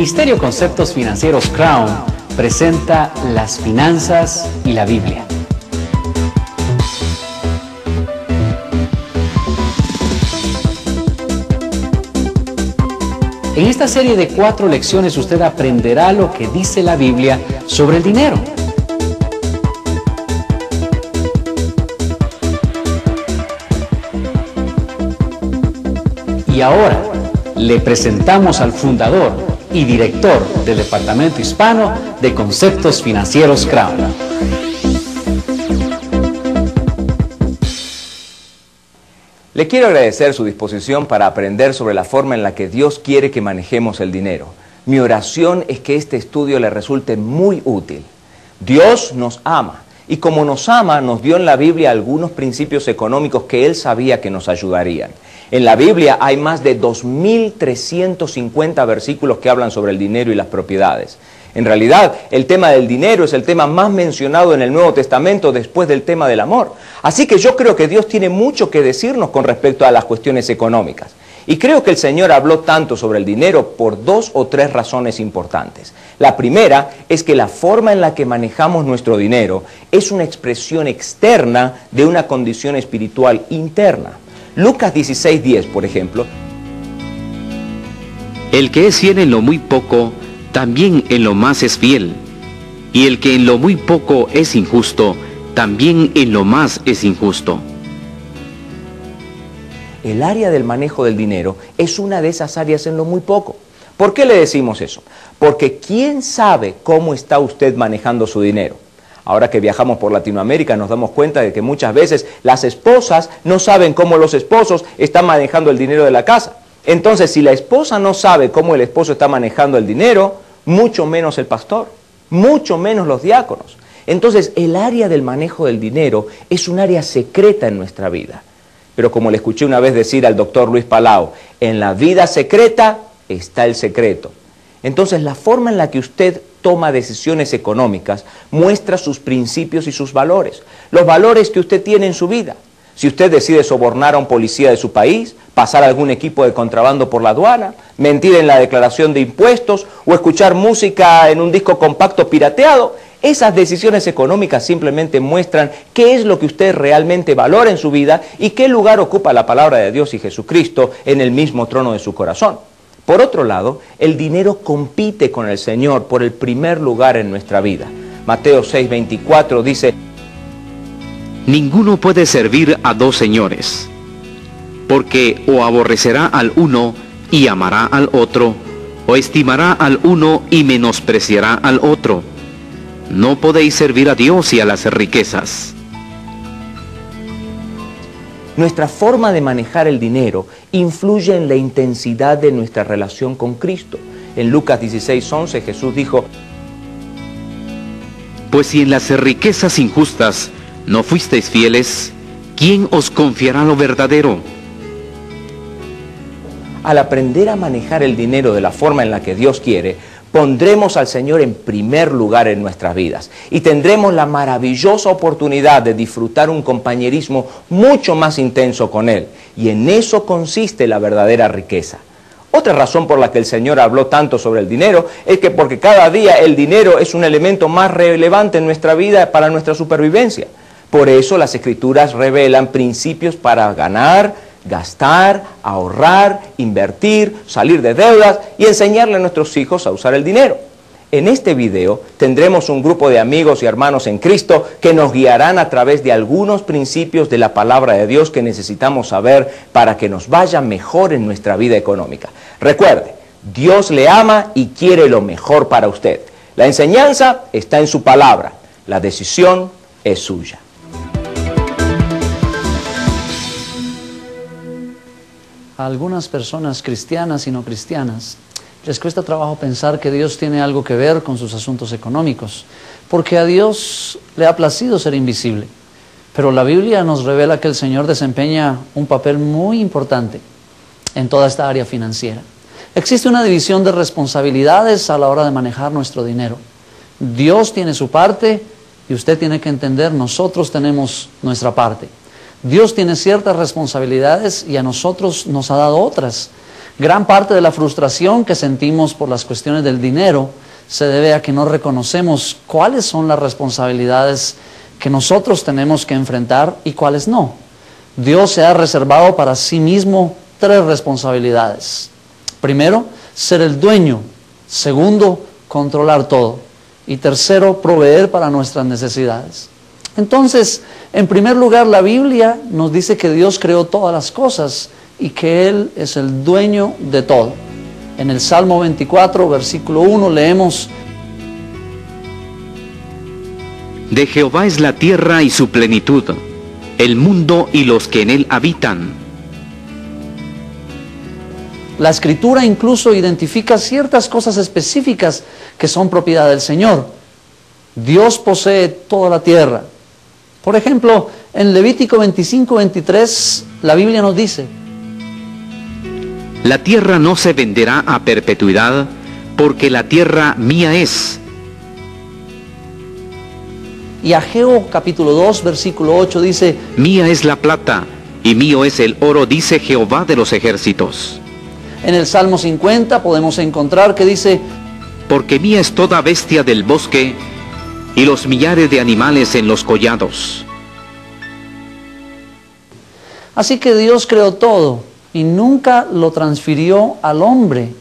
Ministerio Conceptos Financieros Crown presenta las finanzas y la Biblia. En esta serie de 4 lecciones usted aprenderá lo que dice la Biblia sobre el dinero. Y ahora le presentamos al fundador y director del Departamento Hispano de Conceptos Financieros Crown. Le quiero agradecer su disposición para aprender sobre la forma en la que Dios quiere que manejemos el dinero. Mi oración es que este estudio le resulte muy útil. Dios nos ama y como nos ama, nos dio en la Biblia algunos principios económicos que Él sabía que nos ayudarían. En la Biblia hay más de 2.350 versículos que hablan sobre el dinero y las propiedades. En realidad, el tema del dinero es el tema más mencionado en el Nuevo Testamento después del tema del amor. Así que yo creo que Dios tiene mucho que decirnos con respecto a las cuestiones económicas. Y creo que el Señor habló tanto sobre el dinero por 2 o 3 razones importantes. La primera es que la forma en la que manejamos nuestro dinero es una expresión externa de una condición espiritual interna. Lucas 16:10, por ejemplo. El que es fiel en lo muy poco, también en lo más es fiel. Y el que en lo muy poco es injusto, también en lo más es injusto. El área del manejo del dinero es una de esas áreas en lo muy poco. ¿Por qué le decimos eso? Porque ¿quién sabe cómo está usted manejando su dinero? Ahora que viajamos por Latinoamérica nos damos cuenta de que muchas veces las esposas no saben cómo los esposos están manejando el dinero de la casa. Entonces, si la esposa no sabe cómo el esposo está manejando el dinero, mucho menos el pastor, mucho menos los diáconos. Entonces, el área del manejo del dinero es un área secreta en nuestra vida. Pero como le escuché una vez decir al doctor Luis Palau, en la vida secreta está el secreto. Entonces, la forma en la que usted toma decisiones económicas muestra sus principios y sus valores, los valores que usted tiene en su vida. Si usted decide sobornar a un policía de su país, pasar algún equipo de contrabando por la aduana, mentir en la declaración de impuestos o escuchar música en un disco compacto pirateado, esas decisiones económicas simplemente muestran qué es lo que usted realmente valora en su vida y qué lugar ocupa la palabra de Dios y Jesucristo en el mismo trono de su corazón. Por otro lado, el dinero compite con el Señor por el primer lugar en nuestra vida. Mateo 6:24 dice: Ninguno puede servir a 2 señores, porque o aborrecerá al uno y amará al otro, o estimará al uno y menospreciará al otro. No podéis servir a Dios y a las riquezas. Nuestra forma de manejar el dinero influye en la intensidad de nuestra relación con Cristo. En Lucas 16:11 Jesús dijo: Pues si en las riquezas injustas no fuisteis fieles, ¿quién os confiará lo verdadero? Al aprender a manejar el dinero de la forma en la que Dios quiere, pondremos al Señor en primer lugar en nuestras vidas y tendremos la maravillosa oportunidad de disfrutar un compañerismo mucho más intenso con Él. Y en eso consiste la verdadera riqueza. Otra razón por la que el Señor habló tanto sobre el dinero es que porque cada día el dinero es un elemento más relevante en nuestra vida para nuestra supervivencia. Por eso las Escrituras revelan principios para ganar, gastar, ahorrar, invertir, salir de deudas y enseñarle a nuestros hijos a usar el dinero. En este video tendremos un grupo de amigos y hermanos en Cristo que nos guiarán a través de algunos principios de la palabra de Dios que necesitamos saber para que nos vaya mejor en nuestra vida económica. Recuerde, Dios le ama y quiere lo mejor para usted. La enseñanza está en su palabra, la decisión es suya. A algunas personas cristianas y no cristianas les cuesta trabajo pensar que Dios tiene algo que ver con sus asuntos económicos, porque a Dios le ha placido ser invisible. Pero la Biblia nos revela que el Señor desempeña un papel muy importante en toda esta área financiera. Existe una división de responsabilidades a la hora de manejar nuestro dinero. Dios tiene su parte y usted tiene que entender, nosotros tenemos nuestra parte. Dios tiene ciertas responsabilidades y a nosotros nos ha dado otras. Gran parte de la frustración que sentimos por las cuestiones del dinero se debe a que no reconocemos cuáles son las responsabilidades que nosotros tenemos que enfrentar y cuáles no. Dios se ha reservado para sí mismo 3 responsabilidades. Primero, ser el dueño. Segundo, controlar todo. Y tercero, proveer para nuestras necesidades. Entonces, en primer lugar, la Biblia nos dice que Dios creó todas las cosas y que Él es el dueño de todo. En el Salmo 24, versículo 1, leemos: De Jehová es la tierra y su plenitud, el mundo y los que en él habitan. La Escritura incluso identifica ciertas cosas específicas que son propiedad del Señor. Dios posee toda la tierra. Por ejemplo, en Levítico 25:23, la Biblia nos dice: La tierra no se venderá a perpetuidad, porque la tierra mía es. Y Ageo capítulo 2, versículo 8 dice: Mía es la plata, y mío es el oro, dice Jehová de los ejércitos. En el Salmo 50 podemos encontrar que dice: Porque mía es toda bestia del bosque, y los millares de animales en los collados. Así que Dios creó todo y nunca lo transfirió al hombre.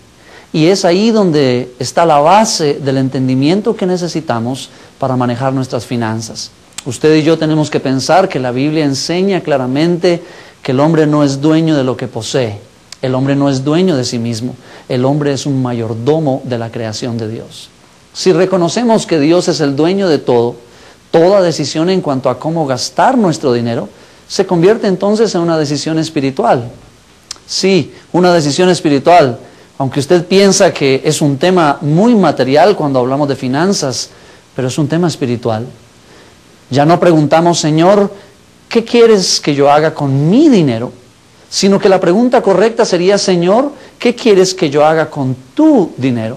Y es ahí donde está la base del entendimiento que necesitamos para manejar nuestras finanzas. Usted y yo tenemos que pensar que la Biblia enseña claramente que el hombre no es dueño de lo que posee. El hombre no es dueño de sí mismo. El hombre es un mayordomo de la creación de Dios. Si reconocemos que Dios es el dueño de todo, toda decisión en cuanto a cómo gastar nuestro dinero se convierte entonces en una decisión espiritual. Sí, una decisión espiritual. Aunque usted piensa que es un tema muy material cuando hablamos de finanzas, pero es un tema espiritual. Ya no preguntamos: Señor, ¿qué quieres que yo haga con mi dinero? Sino que la pregunta correcta sería: Señor, ¿qué quieres que yo haga con tu dinero?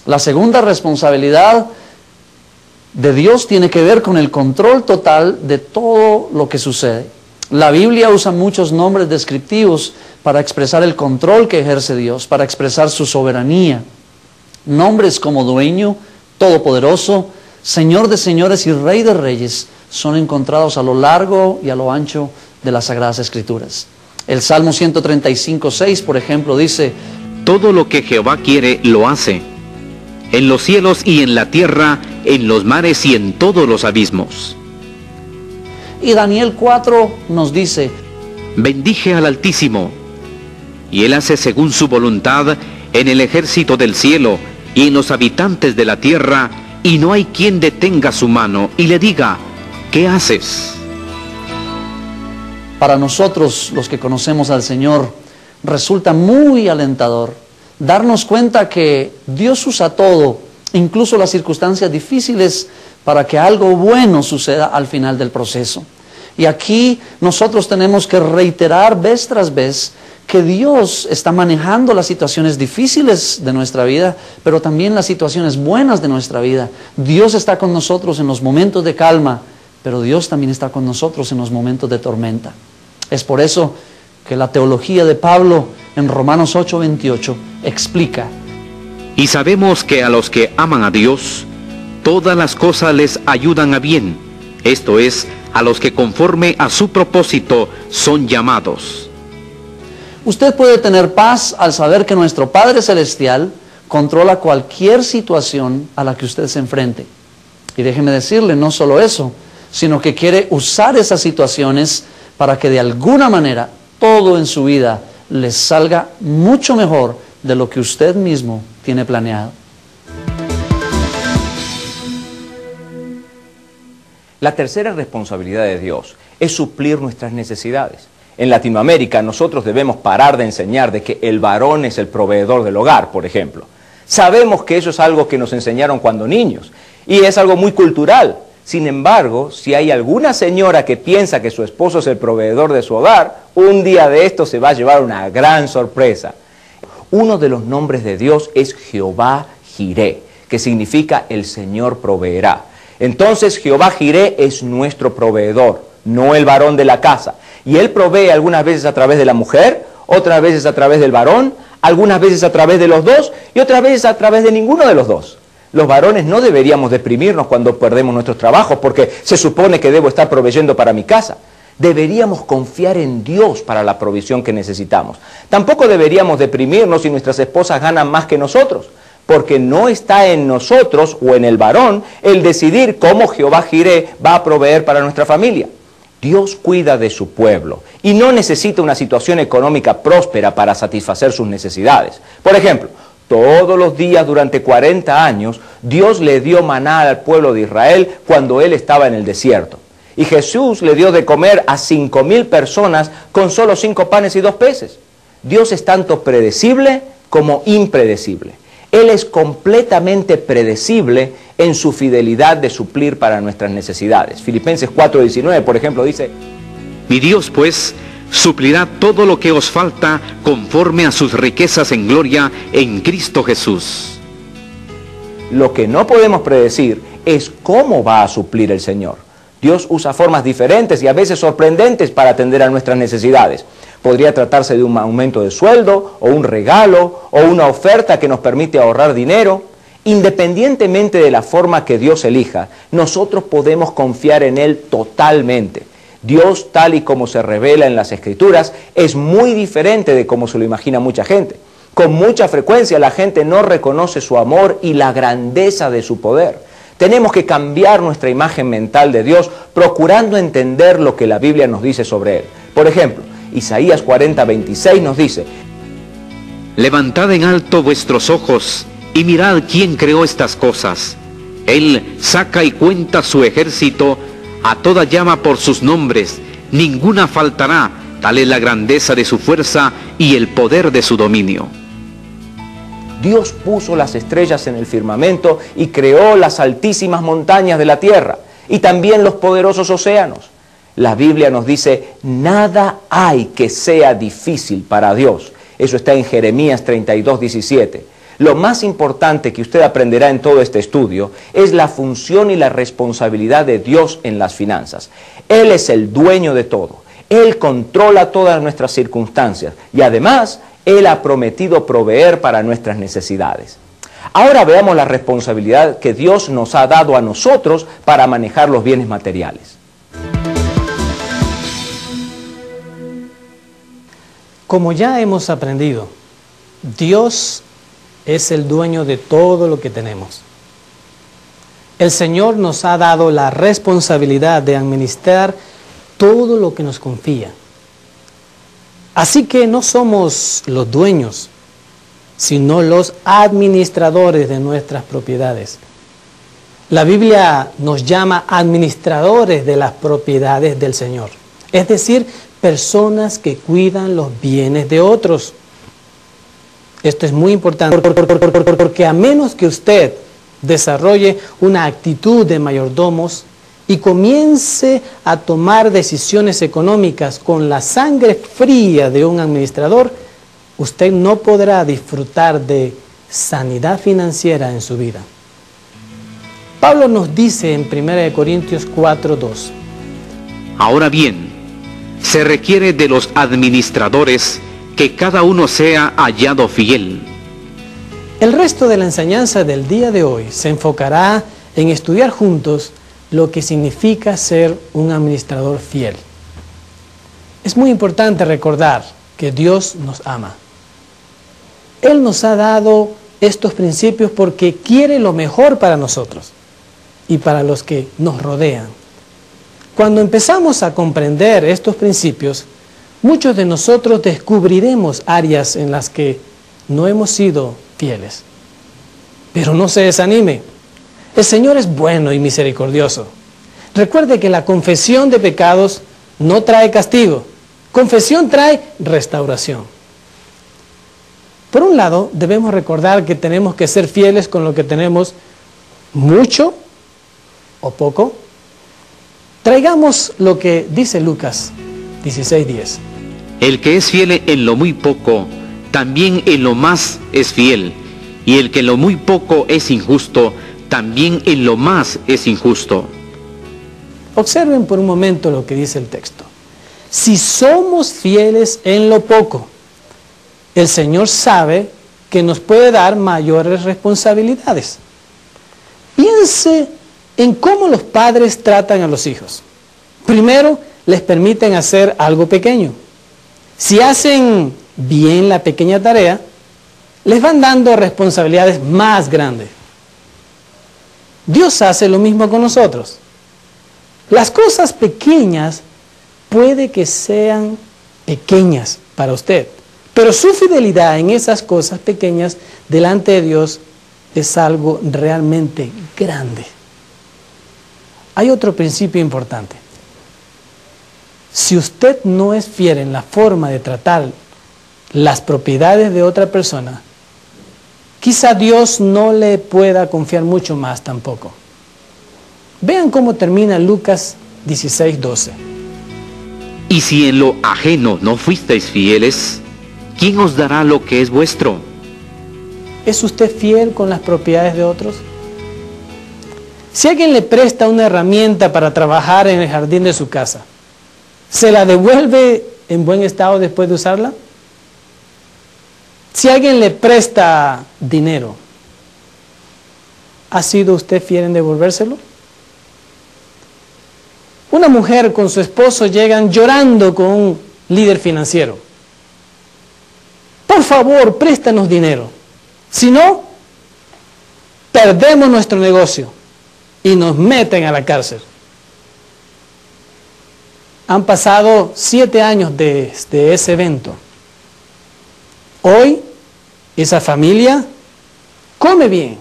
La segunda responsabilidad de Dios tiene que ver con el control total de todo lo que sucede. La Biblia usa muchos nombres descriptivos para expresar el control que ejerce Dios, para expresar su soberanía. Nombres como dueño, todopoderoso, Señor de señores y Rey de reyes son encontrados a lo largo y a lo ancho de las Sagradas Escrituras. El Salmo 135:6, por ejemplo, dice: Todo lo que Jehová quiere lo hace, en los cielos y en la tierra, en los mares y en todos los abismos. Y Daniel 4 nos dice: Bendije al Altísimo, y Él hace según su voluntad en el ejército del cielo y en los habitantes de la tierra, y no hay quien detenga su mano y le diga: ¿qué haces? Para nosotros, los que conocemos al Señor, resulta muy alentador darnos cuenta que Dios usa todo, incluso las circunstancias difíciles, para que algo bueno suceda al final del proceso. Y aquí nosotros tenemos que reiterar vez tras vez que Dios está manejando las situaciones difíciles de nuestra vida, pero también las situaciones buenas de nuestra vida. Dios está con nosotros en los momentos de calma, pero Dios también está con nosotros en los momentos de tormenta. Es por eso que la teología de Pablo en Romanos 8:28 explica: Y sabemos que a los que aman a Dios, todas las cosas les ayudan a bien, esto es, a los que conforme a su propósito son llamados. Usted puede tener paz al saber que nuestro Padre Celestial controla cualquier situación a la que usted se enfrente. Y déjeme decirle, no solo eso, sino que quiere usar esas situaciones para que de alguna manera todo en su vida les salga mucho mejor de lo que usted mismo tiene planeado. La tercera responsabilidad de Dios es suplir nuestras necesidades. En Latinoamérica nosotros debemos parar de enseñar de que el varón es el proveedor del hogar, por ejemplo. Sabemos que eso es algo que nos enseñaron cuando niños y es algo muy cultural. Sin embargo, si hay alguna señora que piensa que su esposo es el proveedor de su hogar, un día de esto se va a llevar una gran sorpresa. Uno de los nombres de Dios es Jehová Jireh, que significa el Señor proveerá. Entonces Jehová Jireh es nuestro proveedor, no el varón de la casa. Y Él provee algunas veces a través de la mujer, otras veces a través del varón, algunas veces a través de los dos y otras veces a través de ninguno de los dos. Los varones no deberíamos deprimirnos cuando perdemos nuestros trabajos porque se supone que debo estar proveyendo para mi casa. Deberíamos confiar en Dios para la provisión que necesitamos. Tampoco deberíamos deprimirnos si nuestras esposas ganan más que nosotros, porque no está en nosotros o en el varón el decidir cómo Jehová Jireh va a proveer para nuestra familia. Dios cuida de su pueblo y no necesita una situación económica próspera para satisfacer sus necesidades. Por ejemplo, todos los días durante 40 años, Dios le dio maná al pueblo de Israel cuando él estaba en el desierto. Y Jesús le dio de comer a 5.000 personas con solo 5 panes y 2 peces. Dios es tanto predecible como impredecible. Él es completamente predecible en su fidelidad de suplir para nuestras necesidades. Filipenses 4:19, por ejemplo, dice: Mi Dios, pues, suplirá todo lo que os falta conforme a sus riquezas en gloria en Cristo Jesús. Lo que no podemos predecir es cómo va a suplir el Señor. Dios usa formas diferentes y a veces sorprendentes para atender a nuestras necesidades. Podría tratarse de un aumento de sueldo, o un regalo, o una oferta que nos permite ahorrar dinero. Independientemente de la forma que Dios elija, nosotros podemos confiar en Él totalmente. Dios, tal y como se revela en las Escrituras, es muy diferente de como se lo imagina mucha gente. Con mucha frecuencia la gente no reconoce su amor y la grandeza de su poder. Tenemos que cambiar nuestra imagen mental de Dios, procurando entender lo que la Biblia nos dice sobre Él. Por ejemplo, Isaías 40:26 nos dice: Levantad en alto vuestros ojos y mirad quién creó estas cosas. Él saca y cuenta su ejército, a toda llama por sus nombres, ninguna faltará, tal es la grandeza de su fuerza y el poder de su dominio. Dios puso las estrellas en el firmamento y creó las altísimas montañas de la tierra y también los poderosos océanos. La Biblia nos dice: nada hay que sea difícil para Dios. Eso está en Jeremías 32:17. Lo más importante que usted aprenderá en todo este estudio es la función y la responsabilidad de Dios en las finanzas. Él es el dueño de todo. Él controla todas nuestras circunstancias y además Él ha prometido proveer para nuestras necesidades. Ahora veamos la responsabilidad que Dios nos ha dado a nosotros para manejar los bienes materiales. Como ya hemos aprendido, Dios es el dueño de todo lo que tenemos. El Señor nos ha dado la responsabilidad de administrar todo lo que nos confía. Así que no somos los dueños, sino los administradores de nuestras propiedades. La Biblia nos llama administradores de las propiedades del Señor, es decir, personas que cuidan los bienes de otros. Esto es muy importante porque a menos que usted desarrolle una actitud de mayordomos y comience a tomar decisiones económicas con la sangre fría de un administrador, usted no podrá disfrutar de sanidad financiera en su vida. Pablo nos dice en 1 Corintios 4:2: Ahora bien, se requiere de los administradores que cada uno sea hallado fiel. El resto de la enseñanza del día de hoy se enfocará en estudiar juntos lo que significa ser un administrador fiel. Es muy importante recordar que Dios nos ama. Él nos ha dado estos principios porque quiere lo mejor para nosotros y para los que nos rodean. Cuando empezamos a comprender estos principios, muchos de nosotros descubriremos áreas en las que no hemos sido fieles. Pero no se desanime. El Señor es bueno y misericordioso. Recuerde que la confesión de pecados no trae castigo. Confesión trae restauración. Por un lado, debemos recordar que tenemos que ser fieles con lo que tenemos, mucho o poco. Traigamos lo que dice Lucas 16:10. El que es fiel en lo muy poco, también en lo más es fiel. Y el que en lo muy poco es injusto, también en lo más es injusto. Observen por un momento lo que dice el texto. Si somos fieles en lo poco, el Señor sabe que nos puede dar mayores responsabilidades. Piense en cómo los padres tratan a los hijos. Primero, les permiten hacer algo pequeño. Si hacen bien la pequeña tarea, les van dando responsabilidades más grandes. Dios hace lo mismo con nosotros. Las cosas pequeñas puede que sean pequeñas para usted, pero su fidelidad en esas cosas pequeñas delante de Dios es algo realmente grande. Hay otro principio importante. Si usted no es fiel en la forma de tratar las propiedades de otra persona, quizá Dios no le pueda confiar mucho más tampoco. Vean cómo termina Lucas 16:12. Y si en lo ajeno no fuisteis fieles, ¿quién os dará lo que es vuestro? ¿Es usted fiel con las propiedades de otros? Si alguien le presta una herramienta para trabajar en el jardín de su casa, ¿se la devuelve en buen estado después de usarla? Si alguien le presta dinero, ¿ha sido usted fiel en devolvérselo? Una mujer con su esposo llegan llorando con un líder financiero. Por favor, préstanos dinero. Si no, perdemos nuestro negocio y nos meten a la cárcel. Han pasado 7 años desde ese evento. Hoy, esa familia come bien,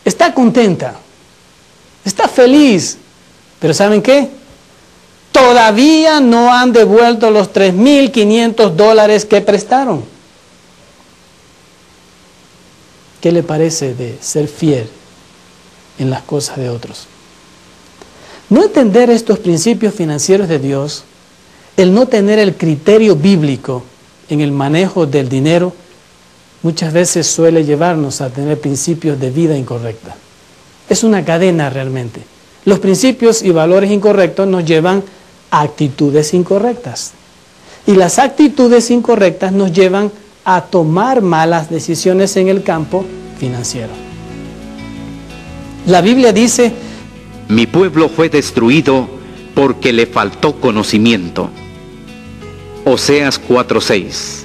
está contenta, está feliz, pero ¿saben qué? Todavía no han devuelto los $3,500 que prestaron. ¿Qué le parece de ser fiel en las cosas de otros? No entender estos principios financieros de Dios, el no tener el criterio bíblico en el manejo del dinero, muchas veces suele llevarnos a tener principios de vida incorrecta. Es una cadena realmente. Los principios y valores incorrectos nos llevan a actitudes incorrectas. Y las actitudes incorrectas nos llevan a tomar malas decisiones en el campo financiero. La Biblia dice: Mi pueblo fue destruido porque le faltó conocimiento. Oseas 4:6.